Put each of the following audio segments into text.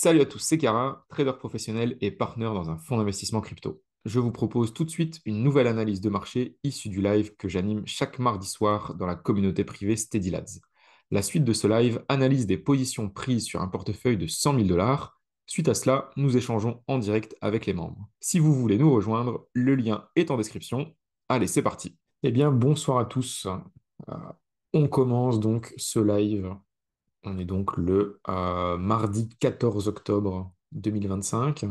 Salut à tous, c'est Kara, trader professionnel et partenaire dans un fonds d'investissement crypto. Je vous propose tout de suite une nouvelle analyse de marché issue du live que j'anime chaque mardi soir dans la communauté privée Steady Lads. La suite de ce live analyse des positions prises sur un portefeuille de 100 000 dollars. Suite à cela, nous échangeons en direct avec les membres. Si vous voulez nous rejoindre, le lien est en description. Allez, c'est parti. Eh bien, bonsoir à tous. Euh, on commence donc ce live. On est donc le mardi 14 octobre 2025.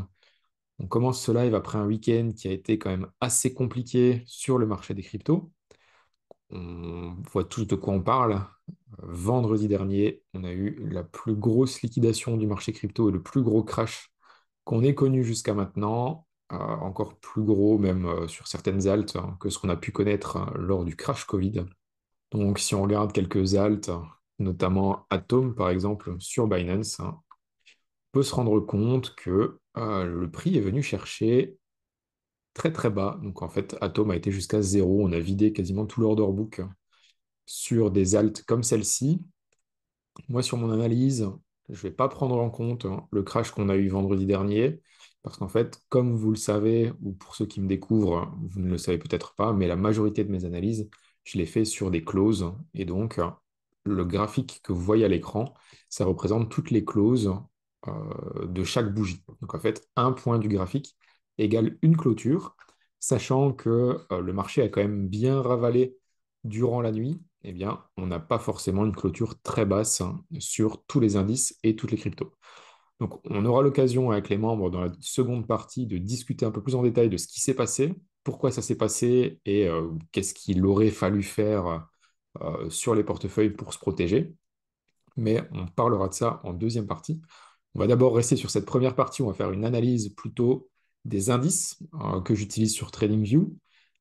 On commence ce live après un week-end qui a été quand même assez compliqué sur le marché des cryptos. On voit tous de quoi on parle. Vendredi dernier, on a eu la plus grosse liquidation du marché crypto et le plus gros crash qu'on ait connu jusqu'à maintenant. Encore plus gros même sur certaines alts que ce qu'on a pu connaître lors du crash Covid. Donc, si on regarde quelques alts, notamment Atom par exemple sur Binance, on peut se rendre compte que le prix est venu chercher très très bas. Donc, en fait, Atom a été jusqu'à zéro. On a vidé quasiment tout l'order book sur des alts comme celle-ci. Moi, sur mon analyse, je ne vais pas prendre en compte le crash qu'on a eu vendredi dernier. Parce qu'en fait, comme vous le savez, ou pour ceux qui me découvrent, vous ne le savez peut-être pas, mais la majorité de mes analyses, je les fais sur des clauses. Et donc, le graphique que vous voyez à l'écran, ça représente toutes les clauses de chaque bougie. Donc, en fait, un point du graphique égale une clôture, sachant que le marché a quand même bien ravalé durant la nuit. Eh bien, on n'a pas forcément une clôture très basse sur tous les indices et toutes les cryptos. Donc, on aura l'occasion avec les membres dans la seconde partie de discuter un peu plus en détail de ce qui s'est passé, pourquoi ça s'est passé et qu'est-ce qu'il aurait fallu faire sur les portefeuilles pour se protéger. Mais on parlera de ça en deuxième partie. On va d'abord rester sur cette première partie, on va faire une analyse plutôt des indices que j'utilise sur TradingView,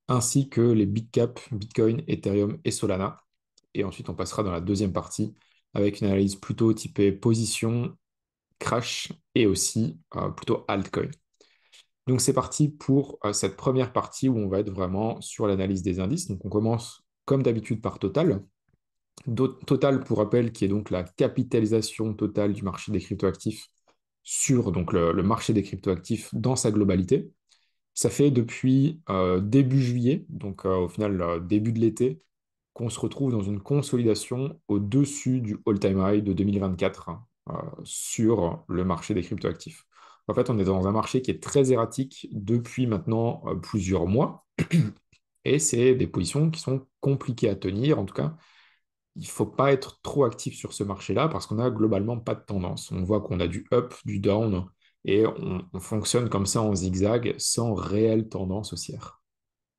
ainsi que les big cap, Bitcoin, Ethereum et Solana. Et ensuite, on passera dans la deuxième partie avec une analyse plutôt typée position, crash et aussi plutôt altcoin. Donc c'est parti pour cette première partie où on va être vraiment sur l'analyse des indices. Donc on commence comme d'habitude par Total. Total, pour rappel, qui est donc la capitalisation totale du marché des cryptoactifs sur donc, le marché des cryptoactifs dans sa globalité. Ça fait depuis début juillet, donc au final début de l'été, qu'on se retrouve dans une consolidation au-dessus du all-time high de 2024 sur le marché des cryptoactifs. En fait, on est dans un marché qui est très erratique depuis maintenant plusieurs mois, et c'est des positions qui sont compliquées à tenir. En tout cas, il ne faut pas être trop actif sur ce marché-là parce qu'on n'a globalement pas de tendance. On voit qu'on a du up, du down, et on fonctionne comme ça en zigzag sans réelle tendance haussière.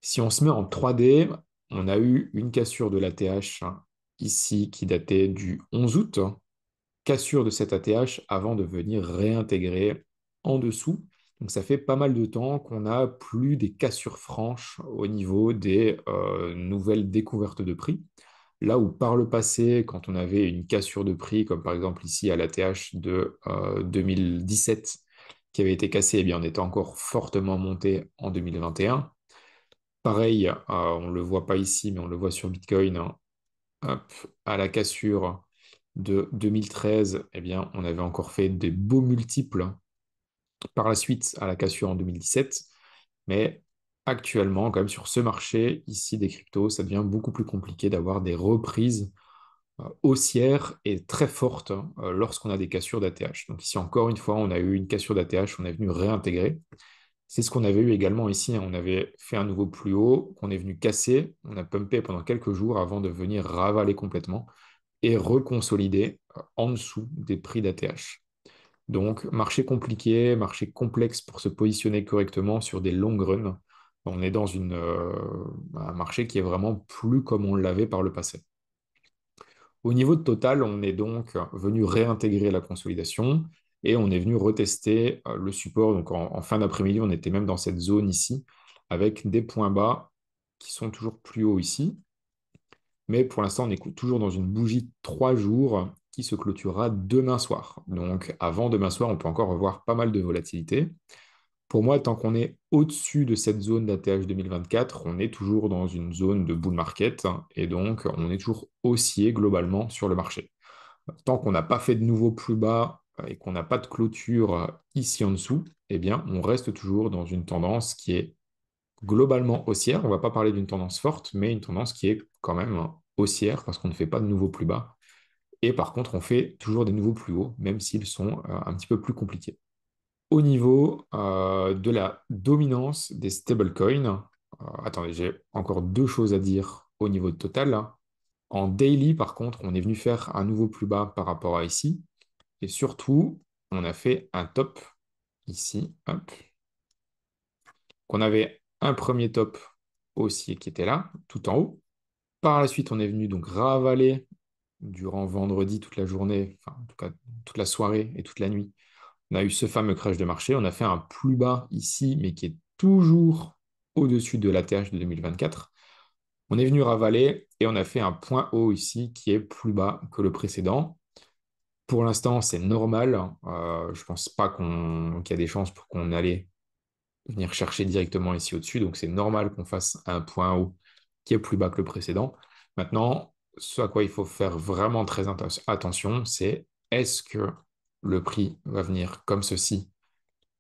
Si on se met en 3D, on a eu une cassure de l'ATH ici qui datait du 11 août, cassure de cette ATH avant de venir réintégrer en dessous. Donc ça fait pas mal de temps qu'on n'a plus des cassures franches au niveau des nouvelles découvertes de prix. Là où par le passé, quand on avait une cassure de prix, comme par exemple ici à l'ATH de 2017 qui avait été cassée, eh bien on était encore fortement monté en 2021. Pareil, on ne le voit pas ici, mais on le voit sur Bitcoin, hein. Hop, à la cassure de 2013, eh bien, on avait encore fait des beaux multiples par la suite à la cassure en 2017. Mais actuellement, quand même, sur ce marché ici des cryptos, ça devient beaucoup plus compliqué d'avoir des reprises haussières et très fortes lorsqu'on a des cassures d'ATH. Donc ici, encore une fois, on a eu une cassure d'ATH, on est venu réintégrer. C'est ce qu'on avait eu également ici, hein. On avait fait un nouveau plus haut, qu'on est venu casser, on a pumpé pendant quelques jours avant de venir ravaler complètement et reconsolider en dessous des prix d'ATH. Donc, marché compliqué, marché complexe pour se positionner correctement sur des long runs. On est dans un marché qui est vraiment plus comme on l'avait par le passé. Au niveau de Total, on est donc venu réintégrer la consolidation et on est venu retester le support. Donc en fin d'après-midi, on était même dans cette zone ici avec des points bas qui sont toujours plus hauts ici. Mais pour l'instant, on est toujours dans une bougie de 3 jours qui se clôturera demain soir. Donc avant demain soir, on peut encore revoir pas mal de volatilité. Pour moi, tant qu'on est au-dessus de cette zone d'ATH 2024, on est toujours dans une zone de bull market et donc on est toujours haussier globalement sur le marché. Tant qu'on n'a pas fait de nouveau plus bas et qu'on n'a pas de clôture ici en dessous, eh bien, on reste toujours dans une tendance qui est globalement haussière. On ne va pas parler d'une tendance forte, mais une tendance qui est quand même haussière parce qu'on ne fait pas de nouveaux plus bas. Et par contre, on fait toujours des nouveaux plus hauts, même s'ils sont un petit peu plus compliqués. Au niveau de la dominance des stablecoins, attendez, j'ai encore deux choses à dire au niveau de total, là. En daily, par contre, on est venu faire un nouveau plus bas par rapport à ici. Et surtout, on a fait un top ici, hop, qu'on avait un premier top haussier qui était là, tout en haut. Par la suite, on est venu donc ravaler durant vendredi toute la journée, enfin en tout cas toute la soirée et toute la nuit. On a eu ce fameux crash de marché. On a fait un plus bas ici, mais qui est toujours au-dessus de l'ATH de 2024. On est venu ravaler et on a fait un point haut ici qui est plus bas que le précédent. Pour l'instant, c'est normal. Je ne pense pas qu'il y a des chances pour qu'on allait venir chercher directement ici au-dessus. Donc, c'est normal qu'on fasse un point haut qui est plus bas que le précédent. Maintenant, ce à quoi il faut faire vraiment très attention, c'est est-ce que le prix va venir comme ceci,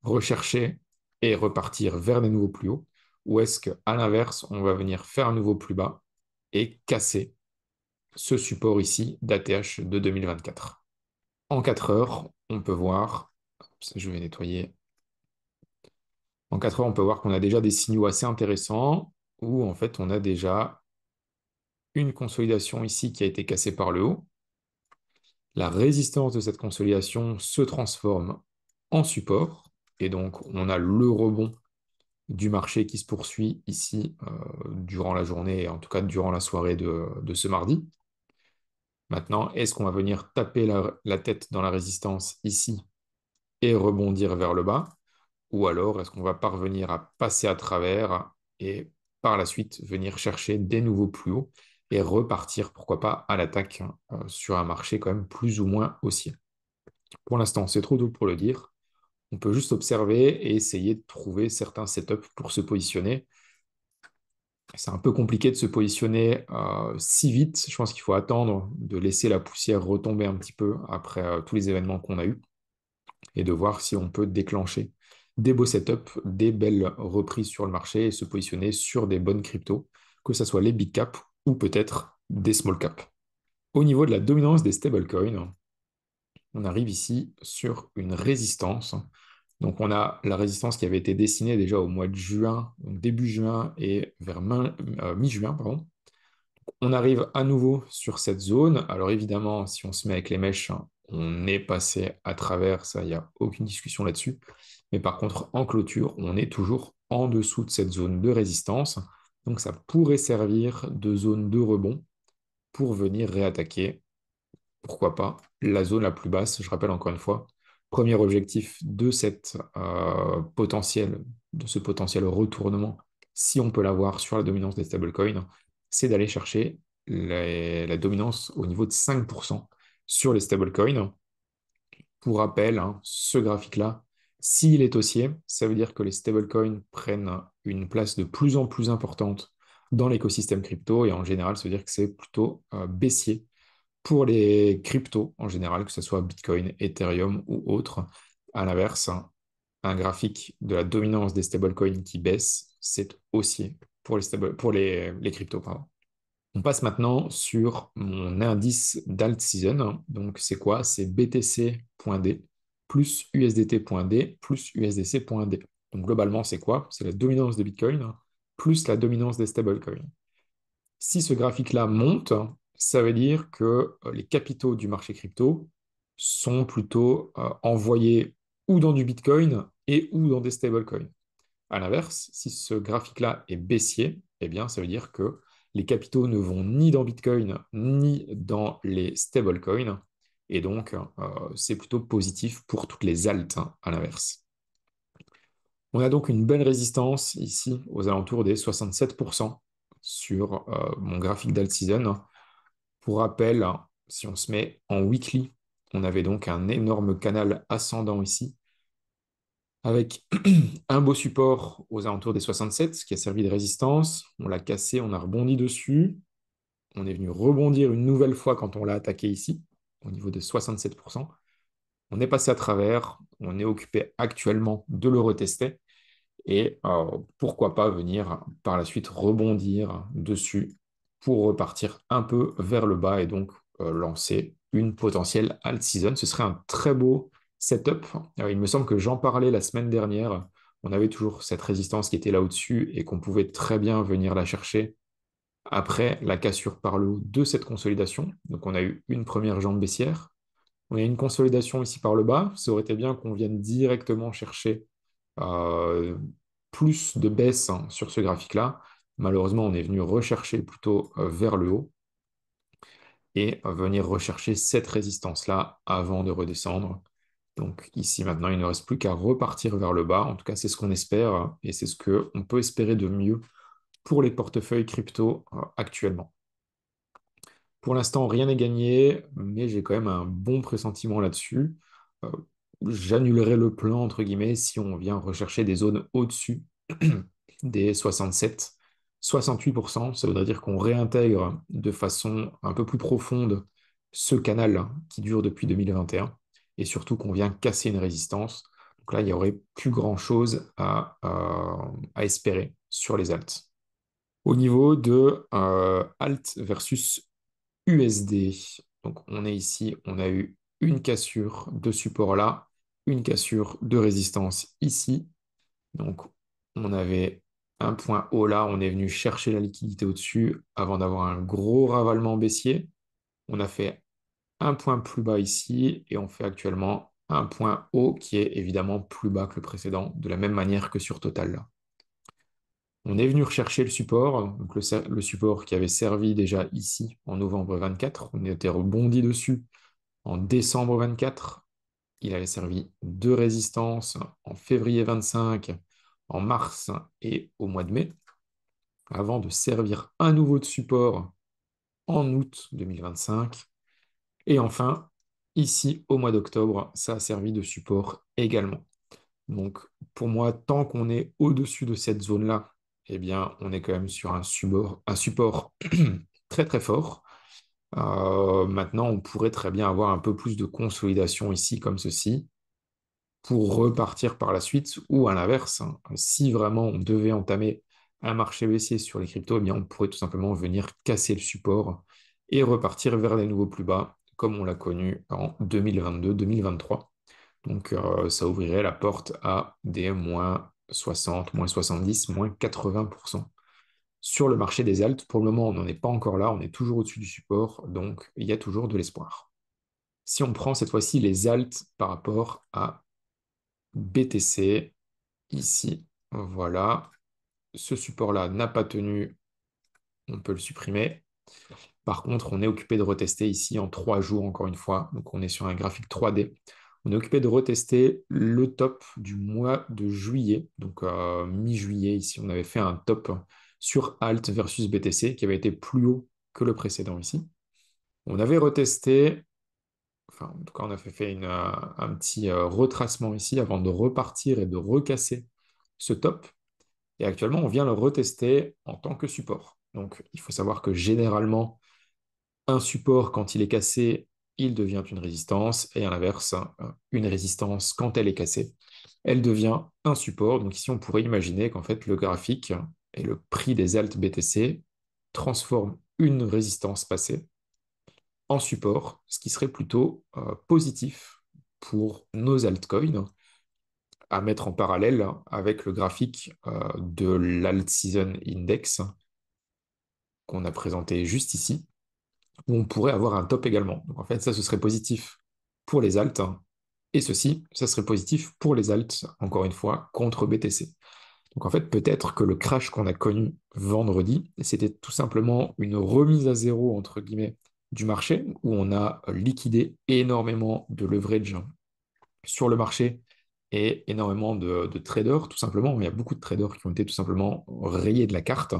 rechercher et repartir vers des nouveaux plus hauts, ou est-ce qu'à l'inverse, on va venir faire un nouveau plus bas et casser ce support ici d'ATH de 2024. En 4 heures, on peut voir, je vais nettoyer, en 4 heures, on peut voir qu'on a déjà des signaux assez intéressants où en fait on a déjà une consolidation ici qui a été cassée par le haut. La résistance de cette consolidation se transforme en support et donc on a le rebond du marché qui se poursuit ici durant la journée et en tout cas durant la soirée de ce mardi. Maintenant, est-ce qu'on va venir taper la tête dans la résistance ici et rebondir vers le bas? Ou alors, est-ce qu'on va parvenir à passer à travers et par la suite venir chercher des nouveaux plus hauts et repartir, pourquoi pas, à l'attaque sur un marché quand même plus ou moins haussier? Pour l'instant, c'est trop tôt pour le dire. On peut juste observer et essayer de trouver certains setups pour se positionner. C'est un peu compliqué de se positionner si vite. Je pense qu'il faut attendre de laisser la poussière retomber un petit peu après tous les événements qu'on a eus et de voir si on peut déclencher des beaux setups, des belles reprises sur le marché et se positionner sur des bonnes cryptos, que ce soit les big caps ou peut-être des small caps. Au niveau de la dominance des stablecoins, on arrive ici sur une résistance. Donc on a la résistance qui avait été dessinée déjà au mois de juin, donc début juin et vers mi-juin, pardon. On arrive à nouveau sur cette zone. Alors évidemment, si on se met avec les mèches, on est passé à travers, ça, il n'y a aucune discussion là-dessus. Mais par contre, en clôture, on est toujours en dessous de cette zone de résistance. Donc ça pourrait servir de zone de rebond pour venir réattaquer, pourquoi pas, la zone la plus basse. Je rappelle encore une fois, premier objectif de de ce potentiel retournement, si on peut l'avoir sur la dominance des stablecoins, c'est d'aller chercher la dominance au niveau de 5% sur les stablecoins. Pour rappel, hein, ce graphique-là, s'il est haussier, ça veut dire que les stablecoins prennent une place de plus en plus importante dans l'écosystème crypto et en général, ça veut dire que c'est plutôt baissier pour les cryptos en général, que ce soit Bitcoin, Ethereum ou autre. À l'inverse, un graphique de la dominance des stablecoins qui baisse, c'est haussier pour les cryptos, pardon. On passe maintenant sur mon indice d'alt season. Donc, c'est quoi? C'est BTC.D plus USDT.D plus USDC.D. Donc, globalement, c'est quoi? C'est la dominance des Bitcoin plus la dominance des stablecoins. Si ce graphique-là monte, ça veut dire que les capitaux du marché crypto sont plutôt envoyés ou dans du Bitcoin et ou dans des stablecoins. À l'inverse, si ce graphique-là est baissier, eh bien, ça veut dire que les capitaux ne vont ni dans Bitcoin ni dans les stablecoins. Et donc, c'est plutôt positif pour toutes les altes, hein, à l'inverse. On a donc une belle résistance ici aux alentours des 67% sur mon graphique d'alt season. Pour rappel, si on se met en weekly, on avait donc un énorme canal ascendant ici avec un beau support aux alentours des 67, ce qui a servi de résistance. On l'a cassé, on a rebondi dessus. On est venu rebondir une nouvelle fois quand on l'a attaqué ici, au niveau de 67%. On est passé à travers, on est occupé actuellement de le retester et pourquoi pas venir par la suite rebondir dessus pour repartir un peu vers le bas et donc lancer une potentielle alt season. Ce serait un très beau setup. Il me semble que j'en parlais la semaine dernière. On avait toujours cette résistance qui était là au-dessus et qu'on pouvait très bien venir la chercher après la cassure par le haut de cette consolidation. Donc on a eu une première jambe baissière. On a une consolidation ici par le bas. Ça aurait été bien qu'on vienne directement chercher euh, plus de baisse hein, sur ce graphique-là. Malheureusement, on est venu rechercher plutôt vers le haut et venir rechercher cette résistance-là avant de redescendre. Donc ici maintenant, il ne reste plus qu'à repartir vers le bas. En tout cas, c'est ce qu'on espère et c'est ce qu'on peut espérer de mieux pour les portefeuilles crypto actuellement. Pour l'instant, rien n'est gagné, mais j'ai quand même un bon pressentiment là-dessus. Euh, J'annulerai le plan, entre guillemets, si on vient rechercher des zones au-dessus des 67, 68%. Ça voudrait dire qu'on réintègre de façon un peu plus profonde ce canal qui dure depuis 2021 et surtout qu'on vient casser une résistance. Donc là, il n'y aurait plus grand-chose à espérer sur les alts. Au niveau de alt versus USD. Donc on est ici, on a eu une cassure de support là, une cassure de résistance ici. Donc on avait un point haut là, on est venu chercher la liquidité au-dessus avant d'avoir un gros ravalement baissier. On a fait un point plus bas ici et on fait actuellement un point haut qui est évidemment plus bas que le précédent, de la même manière que sur Total là. On est venu rechercher le support, donc le support qui avait servi déjà ici en novembre 24. On était rebondi dessus en décembre 24. Il avait servi de résistance en février 25, en mars et au mois de mai, avant de servir un nouveau de support en août 2025. Et enfin, ici, au mois d'octobre, ça a servi de support également. Donc, pour moi, tant qu'on est au-dessus de cette zone-là, eh bien, on est quand même sur un support très très fort. Maintenant, on pourrait très bien avoir un peu plus de consolidation ici, comme ceci, pour repartir par la suite, ou à l'inverse, hein, si vraiment on devait entamer un marché baissier sur les cryptos, eh bien, on pourrait tout simplement venir casser le support et repartir vers les nouveaux plus bas, comme on l'a connu en 2022-2023. Donc, ça ouvrirait la porte à des moins 60, moins 70, moins 80% sur le marché des alts. Pour le moment, on n'en est pas encore là, on est toujours au-dessus du support, donc il y a toujours de l'espoir. Si on prend cette fois-ci les alts par rapport à BTC, ici, voilà, ce support-là n'a pas tenu, on peut le supprimer. Par contre, on est occupé de retester ici en 3 jours, encore une fois. Donc, on est sur un graphique 3D. On est occupé de retester le top du mois de juillet. Donc, mi-juillet, ici, on avait fait un top sur Alt versus BTC qui avait été plus haut que le précédent ici. On avait retesté, enfin, en tout cas, on a fait un petit retracement ici avant de repartir et de recasser ce top. Et actuellement, on vient le retester en tant que support. Donc, il faut savoir que généralement, un support, quand il est cassé, il devient une résistance, et à l'inverse, une résistance, quand elle est cassée, elle devient un support. Donc ici, on pourrait imaginer qu'en fait, le graphique et le prix des alt BTC transforment une résistance passée en support, ce qui serait plutôt positif pour nos altcoins à mettre en parallèle avec le graphique de l'alt season index qu'on a présenté juste ici où on pourrait avoir un top également. Donc en fait, ça, ce serait positif pour les alts. Et ceci, ça serait positif pour les alts, encore une fois, contre BTC. Donc en fait, peut-être que le crash qu'on a connu vendredi, c'était tout simplement une remise à zéro, entre guillemets, du marché, où on a liquidé énormément de leverage sur le marché et énormément de traders, tout simplement. Il y a beaucoup de traders qui ont été tout simplement rayés de la carte.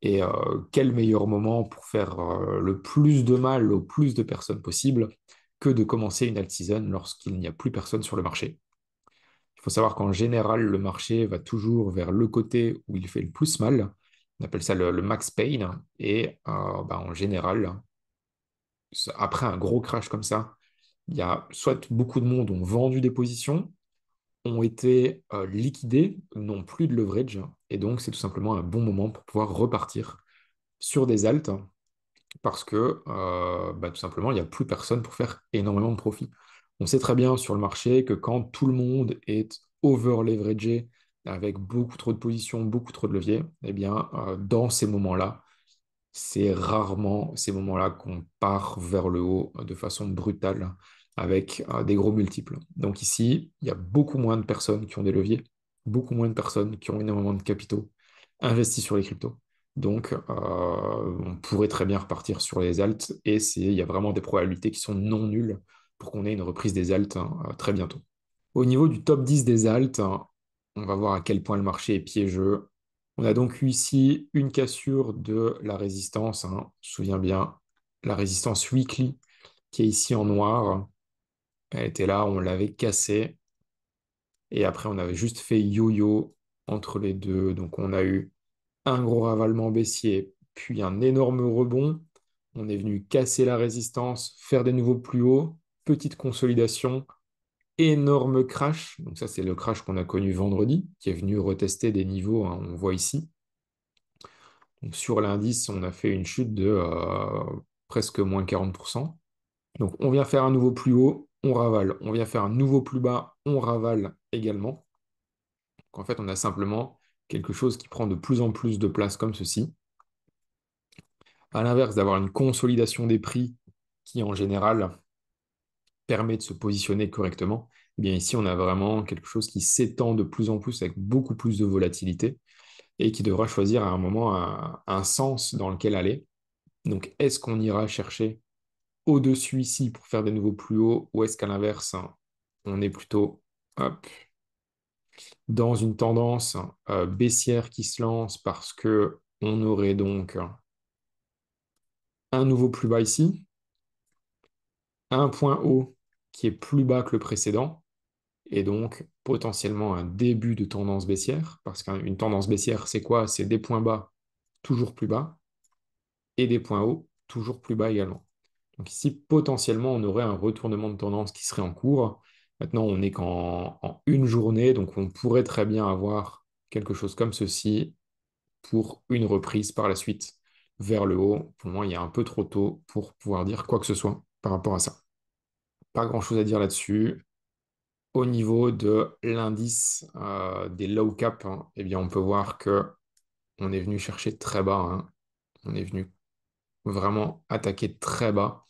Et quel meilleur moment pour faire le plus de mal au plus de personnes possible que de commencer une alt season lorsqu'il n'y a plus personne sur le marché. Il faut savoir qu'en général, le marché va toujours vers le côté où il fait le plus mal. On appelle ça le max pain. Et en général, après un gros crash comme ça, il y a soit beaucoup de monde ont vendu des positions, ont été liquidés, n'ont plus de leverage, et donc c'est tout simplement un bon moment pour pouvoir repartir sur des alts parce que tout simplement, il n'y a plus personne pour faire énormément de profit. On sait très bien sur le marché que quand tout le monde est over-leveragé, avec beaucoup trop de positions, beaucoup trop de leviers, eh bien, dans ces moments-là, c'est rarement ces moments-là qu'on part vers le haut de façon brutale avec des gros multiples. Donc ici, il y a beaucoup moins de personnes qui ont des leviers, beaucoup moins de personnes qui ont énormément de capitaux investis sur les cryptos. Donc, on pourrait très bien repartir sur les alts et il y a vraiment des probabilités qui sont non nulles pour qu'on ait une reprise des alts très bientôt. Au niveau du top 10 des alts, on va voir à quel point le marché est piégeux. On a donc eu ici une cassure de la résistance, hein. On se souvient bien, la résistance weekly qui est ici en noir. Elle était là, on l'avait cassée. Et après, on avait juste fait yo-yo entre les deux. Donc, on a eu un gros ravalement baissier, puis un énorme rebond. On est venu casser la résistance, faire des nouveaux plus hauts, petite consolidation, énorme crash. Donc ça, c'est le crash qu'on a connu vendredi, qui est venu retester des niveaux, hein, on voit ici. Donc sur l'indice, on a fait une chute de presque moins 40%. Donc on vient faire un nouveau plus haut, on ravale. On vient faire un nouveau plus bas, on ravale également. Donc en fait, on a simplement quelque chose qui prend de plus en plus de place comme ceci. À l'inverse d'avoir une consolidation des prix qui, en général, permet de se positionner correctement, eh bien ici, on a vraiment quelque chose qui s'étend de plus en plus avec beaucoup plus de volatilité et qui devra choisir à un moment un sens dans lequel aller. Donc, est-ce qu'on ira chercher au-dessus ici pour faire des nouveaux plus hauts ou est-ce qu'à l'inverse, on est plutôt hop, dans une tendance baissière qui se lance parce que on aurait donc un nouveau plus bas ici, un point haut qui est plus bas que le précédent et donc potentiellement un début de tendance baissière parce qu'une tendance baissière, c'est quoi? C'est des points bas toujours plus bas et des points hauts toujours plus bas également. Donc ici, potentiellement, on aurait un retournement de tendance qui serait en cours. Maintenant, on n'est qu'en une journée, donc on pourrait très bien avoir quelque chose comme ceci pour une reprise par la suite vers le haut. Pour moi, il y a un peu trop tôt pour pouvoir dire quoi que ce soit par rapport à ça. Pas grand-chose à dire là-dessus. Au niveau de l'indice des low cap, hein, eh bien, on peut voir que on est venu chercher très bas, hein. On est venu vraiment attaquer très bas.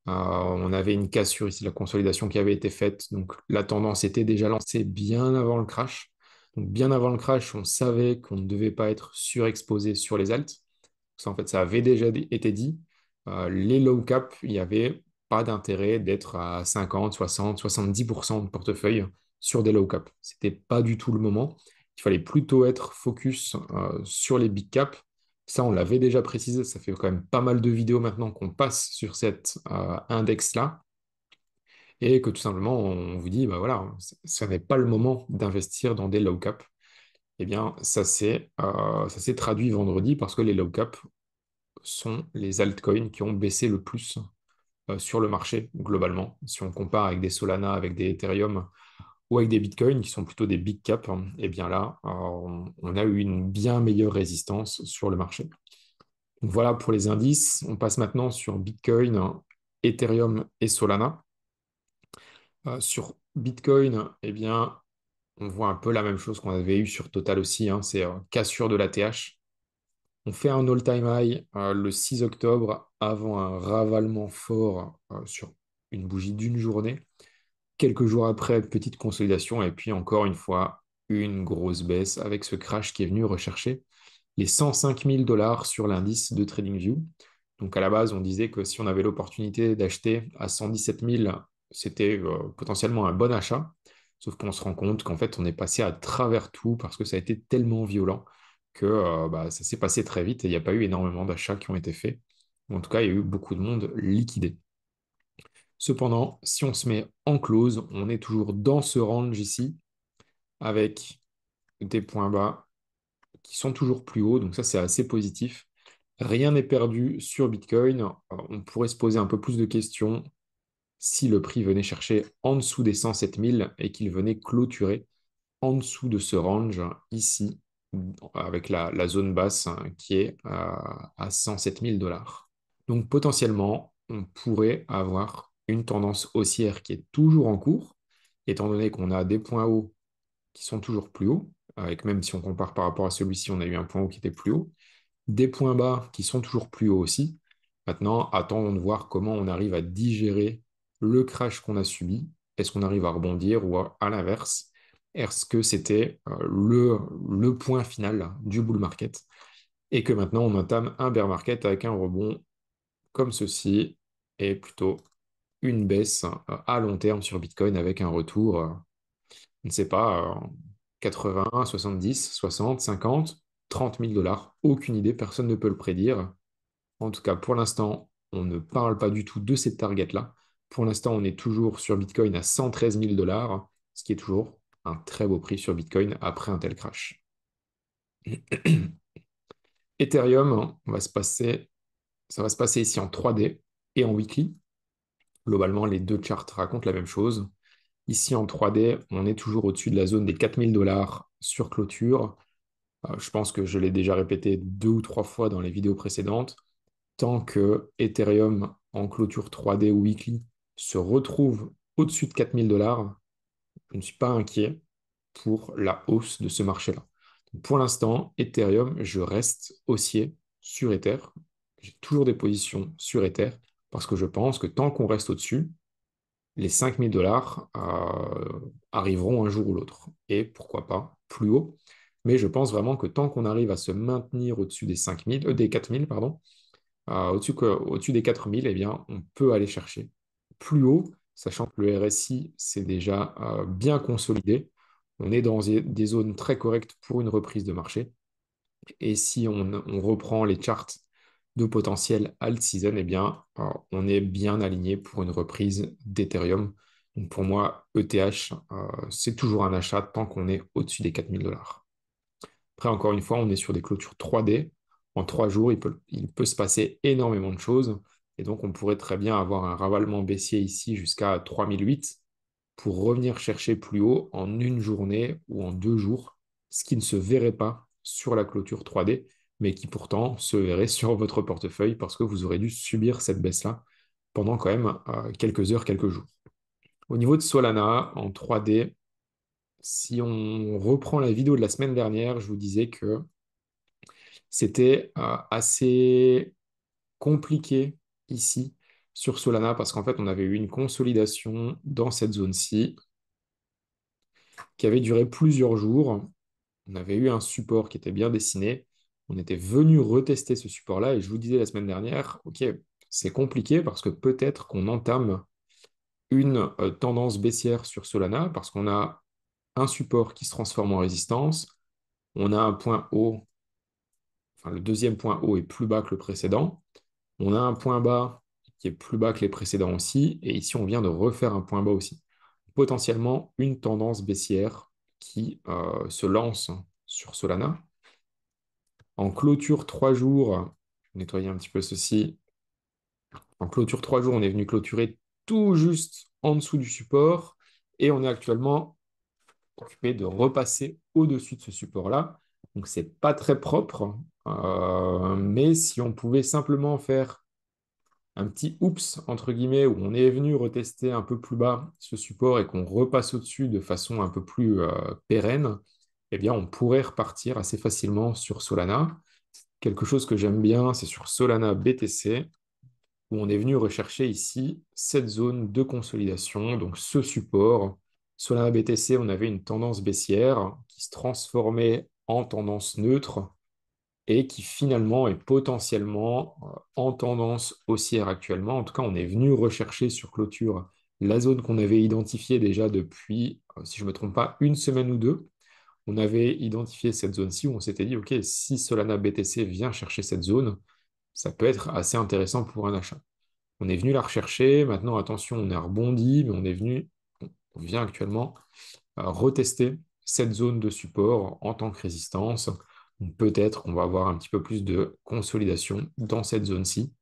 On avait une cassure ici, la consolidation qui avait été faite. Donc la tendance était déjà lancée bien avant le crash. Donc bien avant le crash, on savait qu'on ne devait pas être surexposé sur les alts. Ça, en fait, ça avait déjà été dit. Les low cap, il n'y avait pas d'intérêt d'être à 50, 60, 70% de portefeuille sur des low cap. Ce n'était pas du tout le moment. Il fallait plutôt être focus sur les big cap. Ça, on l'avait déjà précisé. Ça fait quand même pas mal de vidéos maintenant qu'on passe sur cet index-là. Et que tout simplement, on vous dit, bah voilà, ce n'est pas le moment d'investir dans des low cap. Eh bien, ça s'est traduit vendredi parce que les low cap sont les altcoins qui ont baissé le plus sur le marché globalement. Si on compare avec des Solana, avec des Ethereum ou avec des Bitcoins qui sont plutôt des big cap, hein, eh bien là, on a eu une bien meilleure résistance sur le marché. Donc voilà pour les indices. On passe maintenant sur Bitcoin, Ethereum et Solana. Sur Bitcoin, eh bien, on voit un peu la même chose qu'on avait eu sur Total aussi, hein, c'est cassure de l'ATH. On fait un all-time high le 6 octobre avant un ravalement fort sur une bougie d'une journée. Quelques jours après, petite consolidation et puis encore une fois, une grosse baisse avec ce crash qui est venu rechercher les 105 000 dollars sur l'indice de TradingView. Donc à la base, on disait que si on avait l'opportunité d'acheter à 117 000, c'était potentiellement un bon achat. Sauf qu'on se rend compte qu'en fait, on est passé à travers tout parce que ça a été tellement violent que ça s'est passé très vite et il n'y a pas eu énormément d'achats qui ont été faits. En tout cas, il y a eu beaucoup de monde liquidé. Cependant, si on se met en close, on est toujours dans ce range ici avec des points bas qui sont toujours plus hauts. Donc ça, c'est assez positif. Rien n'est perdu sur Bitcoin. On pourrait se poser un peu plus de questions. si le prix venait chercher en dessous des 107 000 et qu'il venait clôturer en dessous de ce range ici, avec la zone basse qui est à 107 000 dollars. Donc potentiellement, on pourrait avoir une tendance haussière qui est toujours en cours, étant donné qu'on a des points hauts qui sont toujours plus hauts, avec même si on compare par rapport à celui-ci, on a eu un point haut qui était plus haut, des points bas qui sont toujours plus hauts aussi. Maintenant, attendons de voir comment on arrive à digérer le crash qu'on a subi. Est-ce qu'on arrive à rebondir ou à l'inverse? Est-ce que c'était le point final du bull market et que maintenant on entame un bear market avec un rebond comme ceci et plutôt une baisse à long terme sur Bitcoin avec un retour, je ne sais pas, 80, 70, 60, 50, 30 000 dollars. Aucune idée, personne ne peut le prédire. En tout cas, pour l'instant, on ne parle pas du tout de cette target-là. Pour l'instant, on est toujours sur Bitcoin à 113 000 dollars, ce qui est toujours un très beau prix sur Bitcoin après un tel crash. Ethereum, ça va se passer ici en 3D et en weekly. Globalement, les deux charts racontent la même chose. Ici, en 3D, on est toujours au-dessus de la zone des 4000 dollars sur clôture. Je pense que je l'ai déjà répété 2 ou 3 fois dans les vidéos précédentes. Tant que Ethereum en clôture 3D ou weekly se retrouve au-dessus de 4000 dollars, je ne suis pas inquiet pour la hausse de ce marché-là. Pour l'instant, Ethereum, je reste haussier sur Ether. J'ai toujours des positions sur Ether parce que je pense que tant qu'on reste au-dessus, les 5000 dollars arriveront un jour ou l'autre. Et pourquoi pas plus haut. Mais je pense vraiment que tant qu'on arrive à se maintenir au-dessus des 5000, des 4000, pardon, au-dessus des 4000, eh bien, on peut aller chercher plus haut, sachant que le RSI s'est déjà bien consolidé. On est dans des zones très correctes pour une reprise de marché. Et si on reprend les charts de potentiel alt season, eh bien, on est bien aligné pour une reprise d'Ethereum. Donc pour moi, ETH, c'est toujours un achat tant qu'on est au-dessus des 4000 dollars. Après, encore une fois, on est sur des clôtures 3D. En 3 jours, il peut se passer énormément de choses. Et donc, on pourrait très bien avoir un ravalement baissier ici jusqu'à 3008 pour revenir chercher plus haut en une journée ou en 2 jours, ce qui ne se verrait pas sur la clôture 3D, mais qui pourtant se verrait sur votre portefeuille parce que vous aurez dû subir cette baisse-là pendant quand même quelques heures, quelques jours. Au niveau de Solana, en 3D, si on reprend la vidéo de la semaine dernière, je vous disais que c'était assez compliqué ici sur Solana parce qu'en fait, on avait eu une consolidation dans cette zone-ci qui avait duré plusieurs jours. On avait eu un support qui était bien dessiné. On était venu retester ce support-là et je vous disais la semaine dernière, OK, c'est compliqué parce que peut-être qu'on entame une tendance baissière sur Solana parce qu'on a un support qui se transforme en résistance. On a un point haut, enfin le deuxième point haut est plus bas que le précédent. On a un point bas qui est plus bas que les précédents aussi. Et ici, on vient de refaire un point bas aussi. Potentiellement une tendance baissière qui se lance sur Solana. En clôture 3 jours, je vais nettoyer un petit peu ceci. En clôture 3 jours, on est venu clôturer tout juste en dessous du support. Et on est actuellement occupé de repasser au-dessus de ce support-là. Donc, c'est pas très propre. Mais si on pouvait simplement faire un petit oups, entre guillemets, où on est venu retester un peu plus bas ce support et qu'on repasse au-dessus de façon un peu plus pérenne, eh bien, on pourrait repartir assez facilement sur Solana. Quelque chose que j'aime bien, c'est sur Solana BTC, où on est venu rechercher ici cette zone de consolidation, donc ce support. Solana BTC, on avait une tendance baissière qui se transformait en tendance neutre et qui finalement est potentiellement en tendance haussière actuellement. En tout cas, on est venu rechercher sur clôture la zone qu'on avait identifiée déjà depuis, si je ne me trompe pas, une semaine ou deux. On avait identifié cette zone-ci où on s'était dit, OK, si Solana BTC vient chercher cette zone, ça peut être assez intéressant pour un achat. On est venu la rechercher. Maintenant, attention, on est rebondi, mais on vient actuellement retester cette zone de support en tant que résistance. Donc, peut-être qu'on va avoir un petit peu plus de consolidation dans cette zone-ci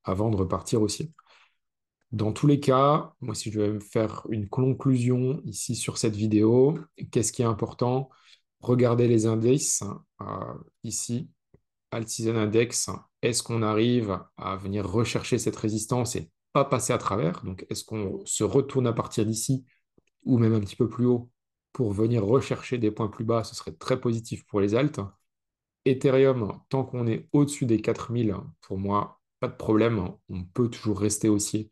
avant de repartir haussier. Dans tous les cas, moi, si je devais me faire une conclusion ici sur cette vidéo, qu'est-ce qui est important? Regardez les indices ici, Alt-Season Index. Est-ce qu'on arrive à venir rechercher cette résistance et pas passer à travers? Donc, est-ce qu'on se retourne à partir d'ici ou même un petit peu plus haut pour venir rechercher des points plus bas? Ce serait très positif pour les alts. Ethereum, tant qu'on est au-dessus des 4000, pour moi, pas de problème. On peut toujours rester haussier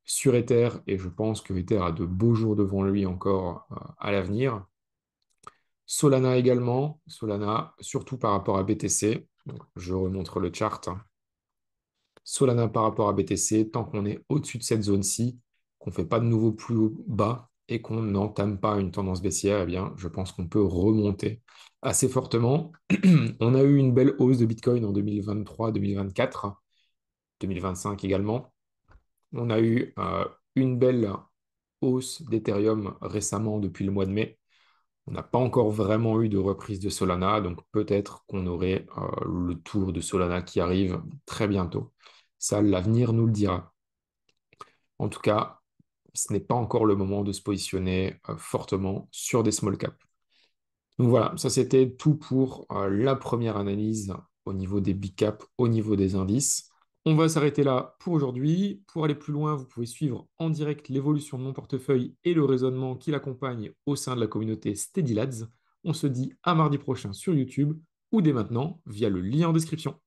sur Ether et je pense que Ether a de beaux jours devant lui encore à l'avenir. Solana également, Solana surtout par rapport à BTC. Donc, je remontre le chart. Solana par rapport à BTC, tant qu'on est au-dessus de cette zone-ci, qu'on ne fait pas de nouveau plus bas et qu'on n'entame pas une tendance baissière, eh bien, je pense qu'on peut remonter assez fortement. On a eu une belle hausse de Bitcoin en 2023, 2024, 2025 également. On a eu une belle hausse d'Ethereum récemment depuis le mois de mai. On n'a pas encore vraiment eu de reprise de Solana, donc peut-être qu'on aurait le tour de Solana qui arrive très bientôt. Ça, l'avenir nous le dira. En tout cas, ce n'est pas encore le moment de se positionner fortement sur des small caps. Donc voilà, ça c'était tout pour la première analyse au niveau des big caps, au niveau des indices. On va s'arrêter là pour aujourd'hui. Pour aller plus loin, vous pouvez suivre en direct l'évolution de mon portefeuille et le raisonnement qui l'accompagne au sein de la communauté Steady Lads. On se dit à mardi prochain sur YouTube ou dès maintenant via le lien en description.